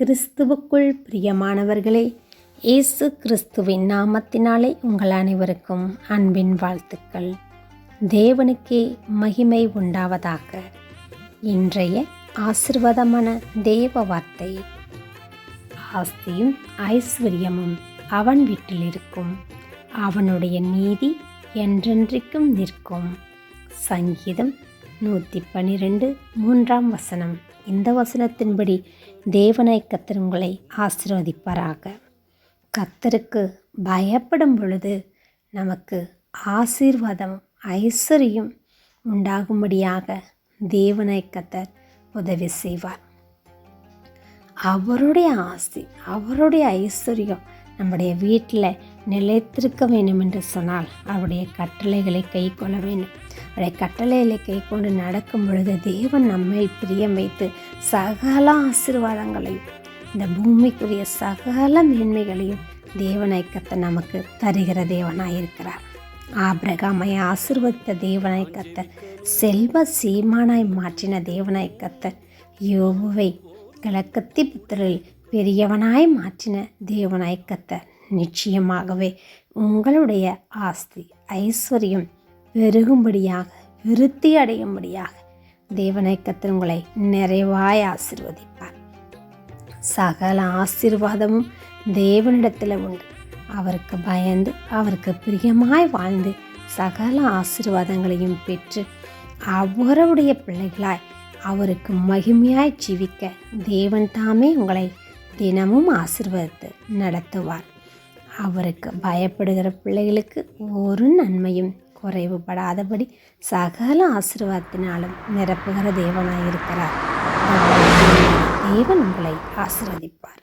கிறிஸ்துவுக்குள் பிரியமானவர்களே, இயேசு கிறிஸ்துவின் நாமத்தினாலே உங்கள் அனைவருக்கும் அன்பின் வாழ்த்துக்கள். தேவனுக்கே மகிமை உண்டாவதாக. இன்றைய ஆசீர்வாதமான தேவ வார்த்தை, ஆஸ்தியும் ஐஸ்வர்யமும் அவன் வீட்டில் இருக்கும், அவனுடைய நீதி என்றென்றைக்கும் நிற்கும். சங்கீதம் 112 3 வசனம். இந்த வசனத்தின்படி தேவனை கர்த்தர் உங்களை ஆசீர்வதிப்பாராக. கர்த்தருக்கு பயப்படும் பொழுது நமக்கு ஆசீர்வாதம் ஐஸ்வர்யம் உண்டாகும்படியாக தேவனை கர்த்தர் உதவி செய்வார். அவருடைய ஆசி, அவருடைய ஐஸ்வர்யம் நம்முடைய வீட்டில் நிலைத்திருக்க வேண்டும் என்று சொன்னால் அவருடைய கட்டளைகளை கை கொள்ள வேண்டும். அவருடைய கட்டளைகளை கை கொண்டு நடக்கும் பொழுது தேவன் நம்மை பிரியம் வைத்து சகல ஆசீர்வாதங்களையும், இந்த பூமிக்குரிய சகல மேன்மைகளையும் தேவனை கர்த்தர் நமக்கு தருகிற தேவனாயிருக்கிறார். ஆபிரகாமை ஆசீர்வதித்த தேவனை கர்த்தர் செல்வ சீமானாய் மாற்றின தேவனை கர்த்தர் யோபுவை கிழக்கத்தி புத்திரில் பெரியவனாய் மாற்றின தேவனாய் கர்த்தர் நிச்சயமாகவே உங்களுடைய ஆஸ்தி ஐஸ்வர்யம் பெருகும்படியாக, விருத்தி அடையும்படியாக தேவனை கர்த்தர் உங்களை நிறைவாய் ஆசீர்வதிப்பார். சகல ஆசீர்வாதமும் தேவனிடத்தில் உண்டு. அவருக்கு பயந்து அவருக்கு பிரியமாய் வாழ்ந்து சகல ஆசீர்வாதங்களையும் பெற்று அவருடைய பிள்ளைகளாய் அவருக்கு மகிமையாய் ஜீவிக்க தேவன் தாமே உங்களை தினமும் ஆசீர்வதித்து நடத்துவார். அவருக்கு பயப்படுகிற பிள்ளைகளுக்கு ஒரு நன்மையும் குறைவுபடாதபடி சகல ஆசீர்வாதத்தினாலும் நிரப்புகிற தேவனாயிருக்கிறார். தேவன் உங்களை ஆசீர்வதிப்பார்.